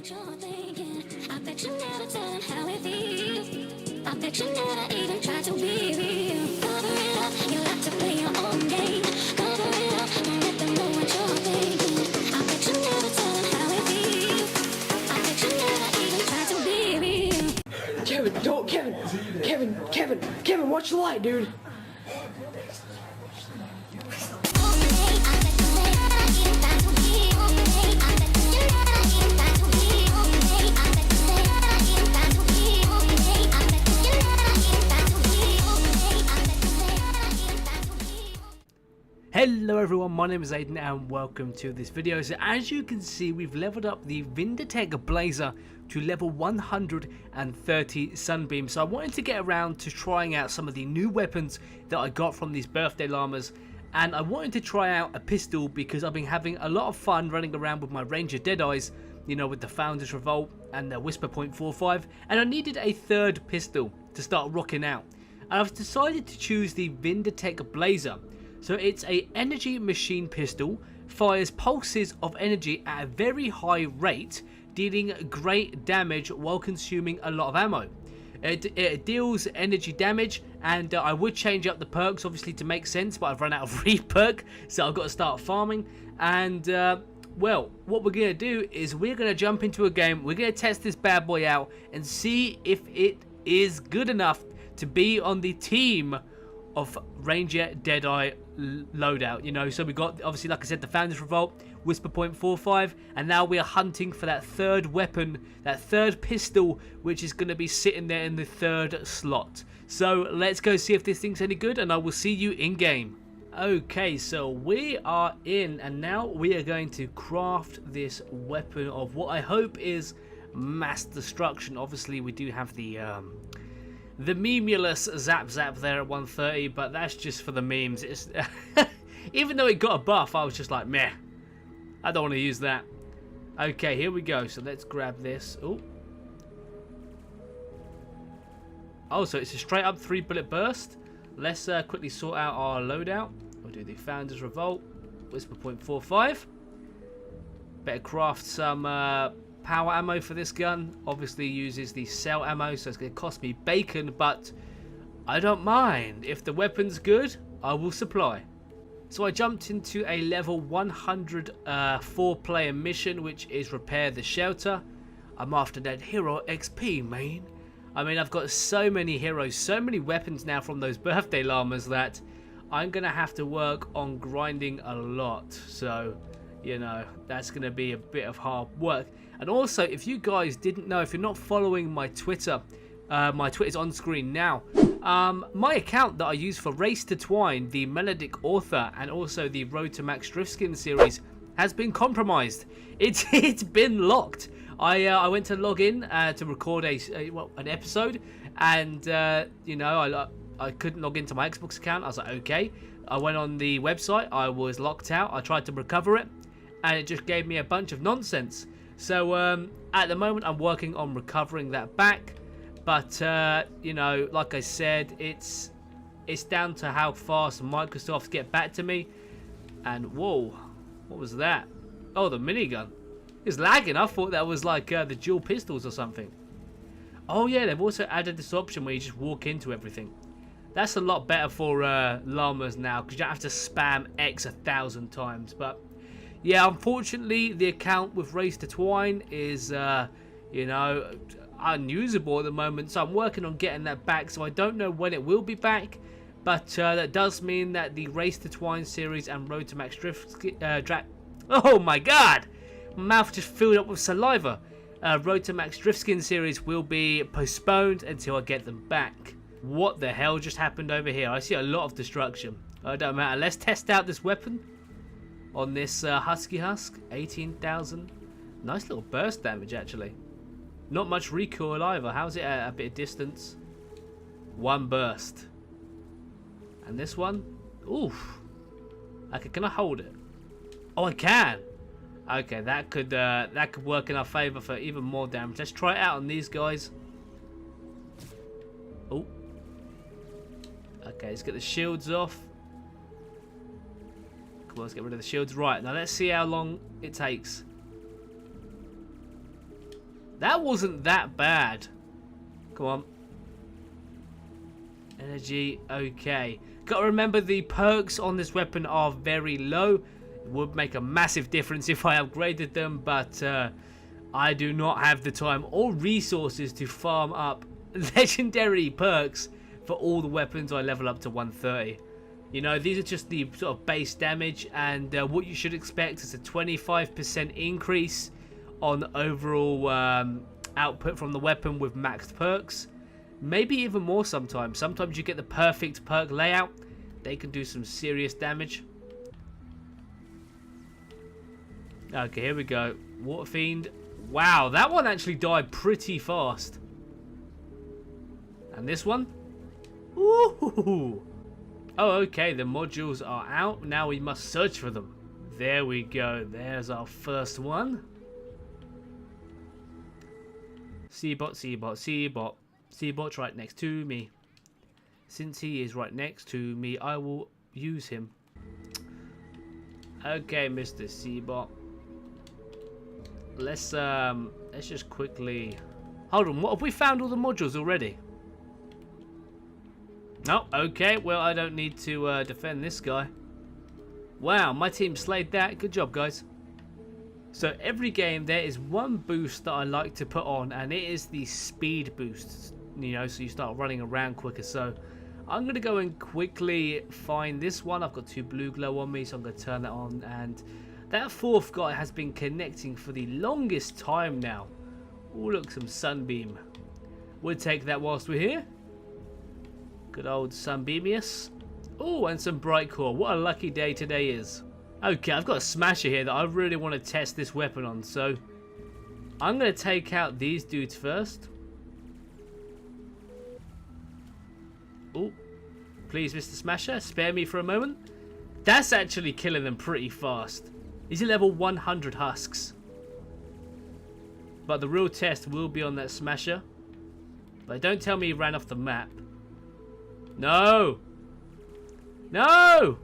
what you're thinking. I bet you never tell him how it feels. I bet you never even try to be real. Cover it up, you like to play your own game. Cover it up, don't let them know what you're thinking. I bet you never tell him how it feels. I bet you never even try to be real. Kevin, don't, Kevin, watch the light, dude. Hello everyone, my name is Aidan and welcome to this video. So as you can see, we've leveled up the VINDERTECH Blazer to level 130 Sunbeam. So I wanted to get around to trying out some of the new weapons that I got from these birthday llamas. And I wanted to try out a pistol because I've been having a lot of fun running around with my Ranger Deadeyes, you know, with the Founders Revolt and the Whisper .45. And I needed a third pistol to start rocking out. And I've decided to choose the VINDERTECH Blazer. So it's a energy machine pistol, fires pulses of energy at a very high rate, dealing great damage while consuming a lot of ammo. It deals energy damage, and I would change up the perks obviously to make sense, but I've run out of re-perk, so I've got to start farming. And well, what we're going to do is we're going to jump into a game, we're going to test this bad boy out and see if it is good enough to be on the team of Ranger Deadeye loadout, you know. So we got, obviously, like I said, the Founders Revolt, Whisper .45, and now we are hunting for that third weapon, that third pistol, which is going to be sitting there in the third slot. So let's go see if this thing's any good, and I will see you in game. Okay, so we are in, and now we are going to craft this weapon of what I hope is mass destruction. Obviously, we do have the memulous zap there at 130, but that's just for the memes. It's even though it got a buff, I was just like, meh, I don't want to use that. Okay, here we go. So let's grab this. Oh, so it's a straight up 3-bullet burst. Let's quickly sort out our loadout. We'll do the Founders Revolt, Whisper .45. Better craft some power ammo for this gun. Obviously uses the cell ammo, so it's going to cost me bacon, but I don't mind. If the weapon's good, I will supply. So I jumped into a level 100 4-player mission, which is repair the shelter. I'm after that hero XP, man. I mean, I've got so many heroes, so many weapons now from those birthday llamas that I'm going to have to work on grinding a lot. So, you know, that's going to be a bit of hard work. And also, if you guys didn't know, if you're not following my Twitter, my Twitter's on screen now. My account that I use for Race to Twine, the Melodic author, and also the Road to Max Driftskin series has been compromised. It's been locked. I went to log in to record an episode, and you know, I couldn't log into my Xbox account. I was like, okay. I went on the website. I was locked out. I tried to recover it, and it just gave me a bunch of nonsense. So at the moment I'm working on recovering that back, but you know, like I said, it's down to how fast Microsoft get back to me. And whoa, what was that? Oh, the minigun. It's lagging. I thought that was like the dual pistols or something. Oh yeah, they've also added this option where you just walk into everything. That's a lot better for llamas now, because you don't have to spam X 1,000 times. But yeah, unfortunately, the account with Race to Twine is, you know, unusable at the moment. So I'm working on getting that back. So I don't know when it will be back. But that does mean that the Race to Twine series and Road to Max oh my god! My mouth just filled up with saliva. Road to Max Driftskin series will be postponed until I get them back. What the hell just happened over here? I see a lot of destruction. It don't matter. Let's test out this weapon on this Husky Husk. 18,000. Nice little burst damage, actually. Not much recoil either. How's it at a bit of distance? 1 burst. And this one? Oof. Okay, can I hold it? Oh, I can. Okay, that could work in our favor for even more damage. Let's try it out on these guys. Oh. Okay, let's get the shields off. Come on, let's get rid of the shields. Right, now let's see how long it takes. That wasn't that bad. Come on. Energy, okay. Gotta remember the perks on this weapon are very low. It would make a massive difference if I upgraded them, but I do not have the time or resources to farm up legendary perks for all the weapons I level up to 130. You know, these are just the sort of base damage, and what you should expect is a 25% increase on overall output from the weapon with maxed perks. Maybe even more sometimes. Sometimes you get the perfect perk layout. They can do some serious damage. Okay, here we go. Water Fiend. Wow, that one actually died pretty fast. And this one? Ooh. Oh, okay, the modules are out. Now we must search for them. There we go. There's our first one. Seabot, Seabot, Seabot. Seabot's right next to me. Since he is right next to me, I will use him. Okay, Mr. Seabot. Let's just quickly... Hold on, what have we found all the modules already? No, okay, well, I don't need to defend this guy. Wow, my team slayed that. Good job, guys. So every game there is one boost that I like to put on, and it is the speed boost. You know, so you start running around quicker. So I'm going to go and quickly find this one. I've got 2 blue glow on me, so I'm going to turn that on. And that fourth guy has been connecting for the longest time now. Oh, look, some Sunbeam. We'll take that whilst we're here. Good old Sunbeamius. Oh, and some Bright Core. What a lucky day today is. Okay, I've got a Smasher here that I really want to test this weapon on. So I'm going to take out these dudes first. Oh, please, Mr. Smasher, spare me for a moment. That's actually killing them pretty fast. These are level 100 husks. But the real test will be on that Smasher. But don't tell me he ran off the map. No! No!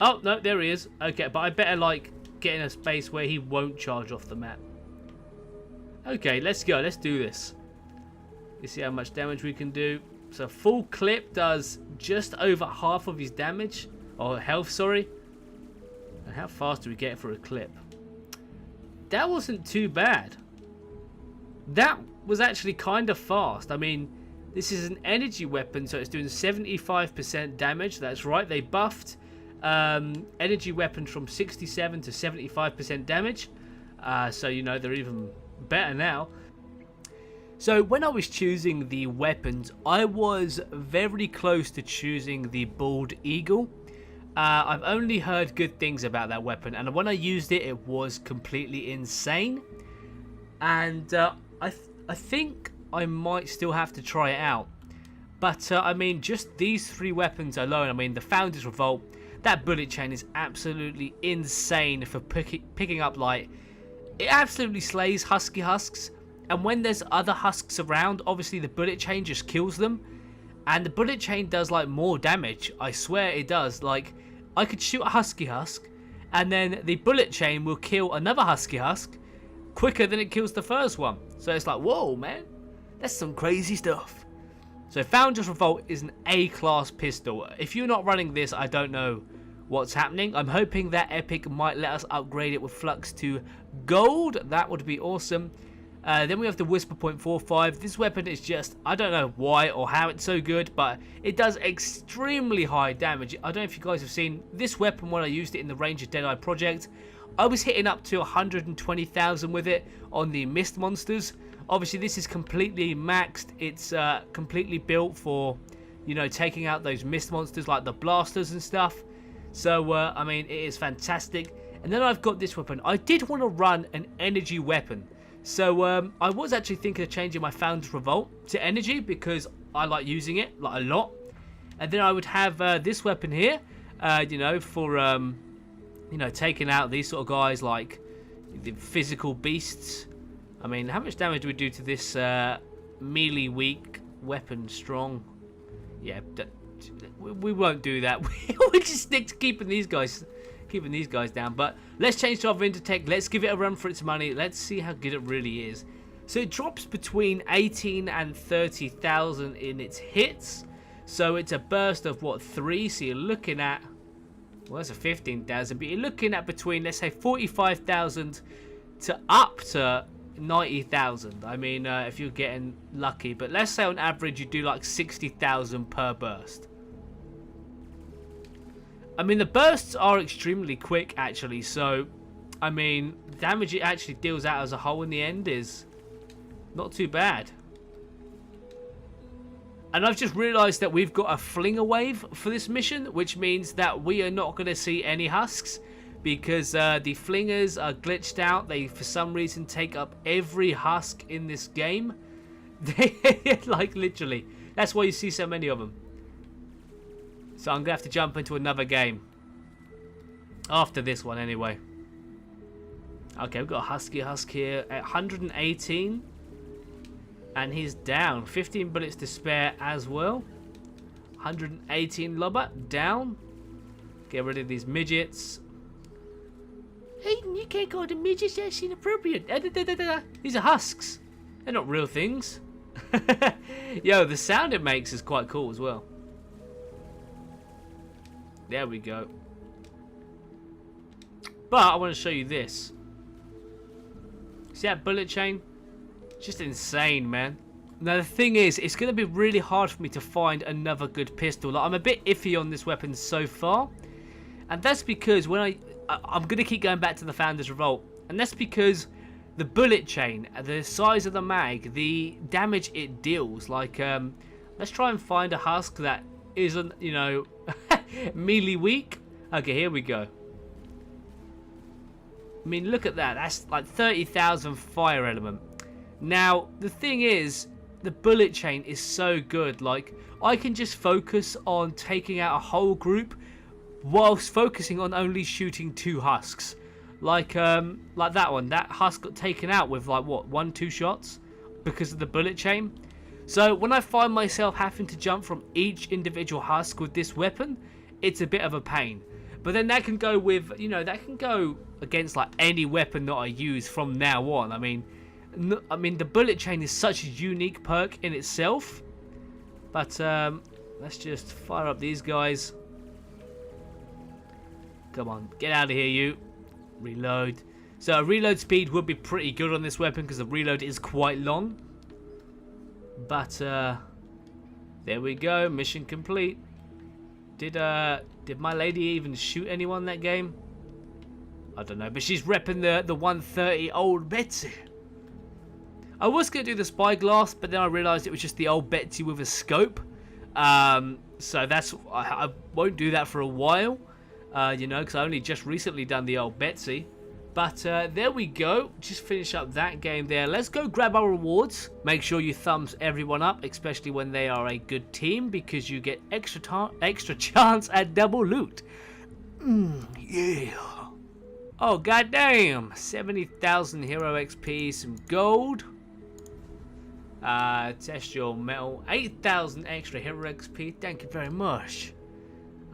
Oh, no, there he is. Okay, but I better, like, get in a space where he won't charge off the map. Okay, let's go. Let's do this. You see how much damage we can do. So full clip does just over half of his damage. Or health, sorry. And how fast do we get for a clip? That wasn't too bad. That was actually kind of fast. I mean, this is an energy weapon, so it's doing 75% damage. That's right, they buffed energy weapons from 67 to 75% damage. So, you know, they're even better now. So when I was choosing the weapons, I was very close to choosing the Bald Eagle. I've only heard good things about that weapon, and when I used it, it was completely insane. And I think I might still have to try it out. But I mean, just these 3 weapons alone, I mean, the Founders Revolt, that bullet chain is absolutely insane for picking up, like, it absolutely slays Husky Husks. And when there's other husks around, obviously the bullet chain just kills them. And the bullet chain does, like, more damage. I swear it does. Like, I could shoot a Husky Husk, and then the bullet chain will kill another Husky Husk quicker than it kills the first one. So it's like, whoa, man. That's some crazy stuff. So Founders Revolt is an A-class pistol. If you're not running this, I don't know what's happening. I'm hoping that Epic might let us upgrade it with Flux to Gold. That would be awesome. Then we have the Whisper .45. This weapon is just, I don't know why or how it's so good, but it does extremely high damage. I don't know if you guys have seen this weapon when I used it in the Ranger Deadeye project. I was hitting up to 120,000 with it on the Mist monsters. Obviously, this is completely maxed. It's completely built for, you know, taking out those Mist monsters like the blasters and stuff. So, I mean, it is fantastic. And then I've got this weapon. I did want to run an energy weapon. So I was actually thinking of changing my Founders Revolt to energy because I like using it like a lot. And then I would have this weapon here, you know, for you know, taking out these sort of guys like the physical beasts. I mean, how much damage do we do to this melee weak weapon strong? Yeah, we won't do that. We just stick to keeping these guys keeping these guys down. But let's change to our VINDERTECH. Let's give it a run for its money. Let's see how good it really is. So it drops between 18 and 30,000 in its hits. So it's a burst of what, 3? So you're looking at, well, that's a 15,000, but you're looking at between, let's say, 45,000 to up to 90,000. I mean, if you're getting lucky, but let's say on average you do like 60,000 per burst. I mean, the bursts are extremely quick actually, so I mean, the damage it actually deals out as a whole in the end is not too bad. And I've just realised that we've got a flinger wave for this mission, which means that we are not going to see any husks, because the flingers are glitched out. They, for some reason, take up every husk in this game. Like, literally. That's why you see so many of them. So I'm going to have to jump into another game. After this one, anyway. Okay, we've got a husky husk here at 118. And he's down. 15 bullets to spare as well. 118 lobber, down. Get rid of these midgets. Aidan, you can't call them midgets, that's inappropriate. These are husks. They're not real things. Yo, the sound it makes is quite cool as well. There we go. But I want to show you this. See that bullet chain? Just insane, man. Now the thing is, it's going to be really hard for me to find another good pistol. Like, I'm a bit iffy on this weapon so far. And that's because when I'm going to keep going back to the Founders Revolt. And that's because the bullet chain, the size of the mag, the damage it deals. Like, let's try and find a husk that isn't, you know, melee weak. Okay, here we go. I mean, look at that. That's like 30,000 fire element. Now, the thing is, the bullet chain is so good. Like, I can just focus on taking out a whole group whilst focusing on only shooting 2 husks. Like that one. That husk got taken out with, like, what, 1-2 shots because of the bullet chain. So, when I find myself having to jump from each individual husk with this weapon, it's a bit of a pain. But then that can go with, you know, that can go against, like, any weapon that I use from now on. I mean, the bullet chain is such a unique perk in itself. But let's just fire up these guys. Come on, get out of here, you. Reload. So a reload speed would be pretty good on this weapon because the reload is quite long. But there we go, mission complete. Did my lady even shoot anyone that game? I don't know, but she's repping the 130 old Betsy. I was going to do the spyglass, but then I realised it was just the old Betsy with a scope. So that's I won't do that for a while, you know, because I only just recently done the old Betsy. But there we go. Just finish up that game there. Let's go grab our rewards. Make sure you thumbs everyone up, especially when they are a good team, because you get extra chance at double loot. Yeah. Oh, goddamn. 70,000 hero XP, some gold. Test your metal. 8,000 extra hero XP. Thank you very much.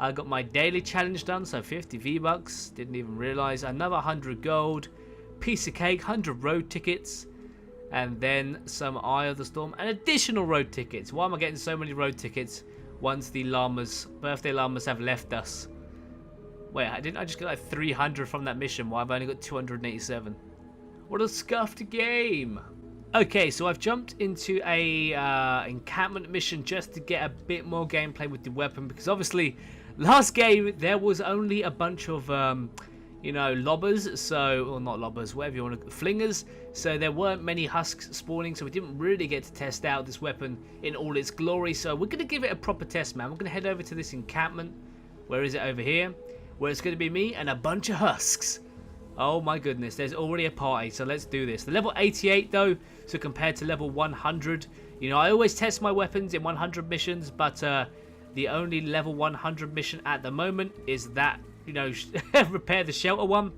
I got my daily challenge done, so 50 V-Bucks. Didn't even realise. Another 100 gold. Piece of cake, 100 road tickets. And then some Eye of the Storm. And additional road tickets. Why am I getting so many road tickets once the llamas, birthday llamas, have left us? Wait, didn't I just get like 300 from that mission? Why have I only got 287? What a scuffed game. Okay, so I've jumped into a encampment mission just to get a bit more gameplay with the weapon, because obviously last game there was only a bunch of you know, lobbers, so, or not lobbers, whatever you want to, flingers, so there weren't many husks spawning, so we didn't really get to test out this weapon in all its glory. So we're going to give it a proper test, man. We're going to head over to this encampment. Where is it? Over here, where it's going to be me and a bunch of husks. Oh my goodness, there's already a party, so let's do this. The level 88 though, so compared to level 100, you know, I always test my weapons in 100 missions, but the only level 100 mission at the moment is that, you know, repair the shelter one,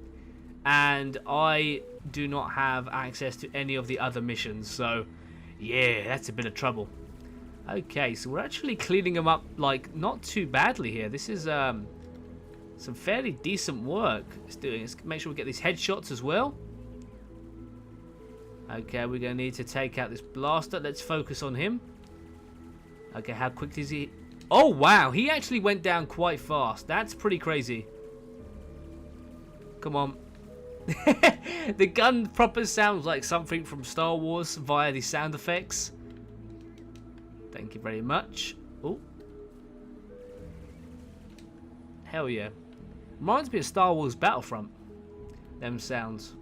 and I do not have access to any of the other missions, so yeah, that's a bit of trouble. Okay, so we're actually cleaning them up, like, not too badly here. This is some fairly decent work it's doing. Let's make sure we get these headshots as well. Okay, we're going to need to take out this blaster. Let's focus on him. Okay, how quick is he? Oh, wow. He actually went down quite fast. That's pretty crazy. Come on. The gun proper sounds like something from Star Wars via the sound effects. Thank you very much. Oh. Hell yeah. Reminds me of Star Wars Battlefront. Them sounds.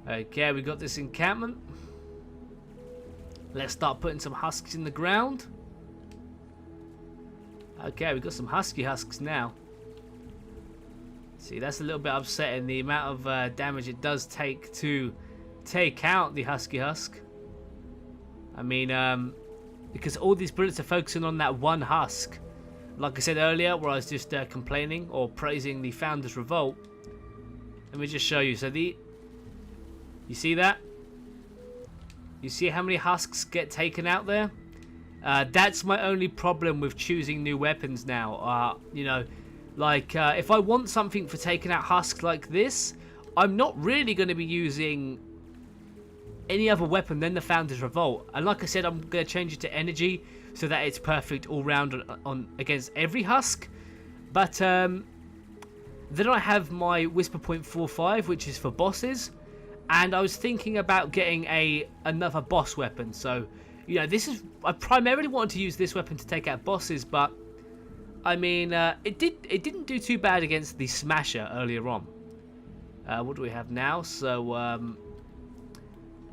Okay, we got this encampment. Let's start putting some husks in the ground. Okay, we got some husky husks now. See, that's a little bit upsetting, the amount of damage it does take to take out the husky husk. I mean, because all these bullets are focusing on that one husk. Like I said earlier, where I was just complaining or praising the Founders Revolt. Let me just show you. So you see that? You see how many husks get taken out there? That's my only problem with choosing new weapons now. You know, like if I want something for taking out husks like this, I'm not really going to be using any other weapon than the Founders Revolt. And like I said, I'm going to change it to energy so that it's perfect all round on against every husk. But then I have my Whisper .45, which is for bosses. And I was thinking about getting another boss weapon. So, you know, I primarily wanted to use this weapon to take out bosses, but I mean, it didn't do too bad against the Smasher earlier on. What do we have now? So,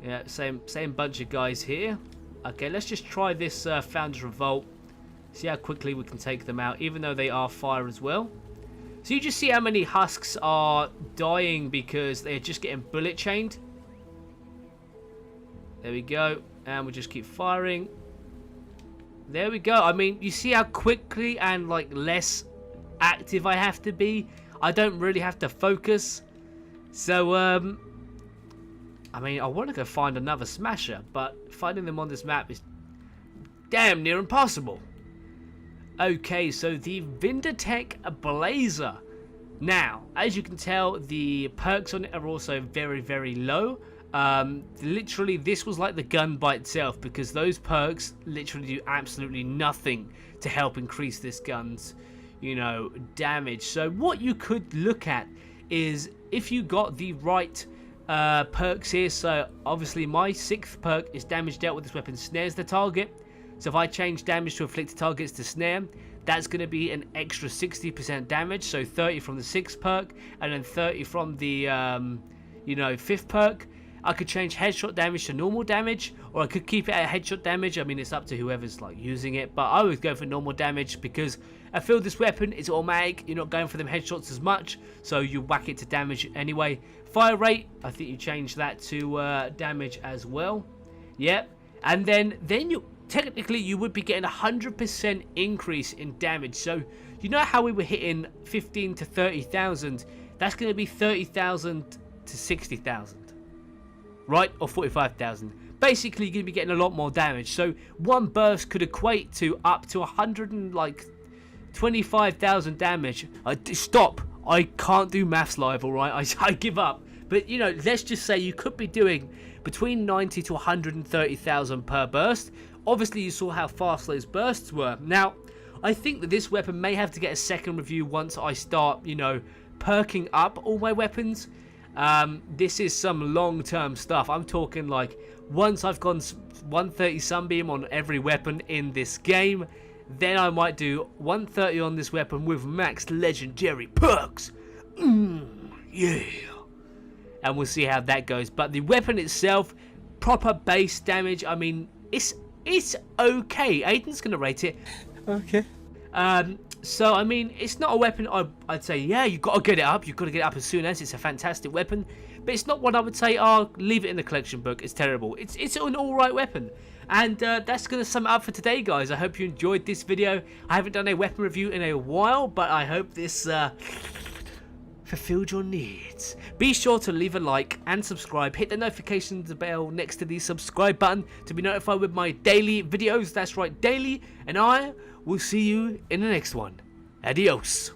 yeah, same bunch of guys here. Okay, let's just try this Founders Revolt. See how quickly we can take them out, even though they are fire as well. So you just see how many husks are dying because they're just getting bullet chained. There we go. And we'll just keep firing. There we go. I mean, you see how quickly and like less active I have to be. I don't really have to focus. So, I mean, I want to go find another Smasher, but finding them on this map is damn near impossible. Okay, so the VINDERTECH Blazer. Now, as you can tell, the perks on it are also very, very low. Literally, this was like the gun by itself because those perks literally do absolutely nothing to help increase this gun's, you know, damage. So what you could look at is if you got the right perks here. So obviously my 6th perk is damage dealt with this weapon snares the target. So if I change damage to afflicted targets to snare, that's going to be an extra 60% damage. So 30 from the 6th perk and then 30 from the, you know, 5th perk. I could change headshot damage to normal damage, or I could keep it at headshot damage. I mean, it's up to whoever's like using it, but I would go for normal damage because I feel this weapon is automatic. You're not going for them headshots as much, so you whack it to damage anyway. Fire rate, I think you change that to damage as well. Yep, and then you technically you would be getting 100% increase in damage. So you know how we were hitting 15 to 30,000? That's going to be 30,000 to 60,000. Right, or 45,000. Basically, you're going to be getting a lot more damage. So one burst could equate to up to 125,000 damage. Stop! I can't do maths live. All right, I give up. But you know, let's just say you could be doing between 90 to 130,000 per burst. Obviously, you saw how fast those bursts were. Now, I think that this weapon may have to get a second review once I start, you know, perking up all my weapons. This is some long-term stuff. I'm talking like once I've gone 130 Sunbeam on every weapon in this game, then I might do 130 on this weapon with max legendary perks. Yeah. And we'll see how that goes. But the weapon itself, proper base damage, I mean, it's okay. Aidan's going to rate it. Okay. So, I mean, it's not a weapon I'd say, yeah, you've got to get it up. You've got to get it up as soon as. It's a fantastic weapon. But it's not one I would say, oh, leave it in the collection book. It's terrible. It's an alright weapon. And that's going to sum it up for today, guys. I hope you enjoyed this video. I haven't done a weapon review in a while, but I hope this fulfilled your needs. Be sure to leave a like and subscribe. Hit the notifications bell next to the subscribe button to be notified with my daily videos. That's right, daily. And I will see you in the next one. Adios.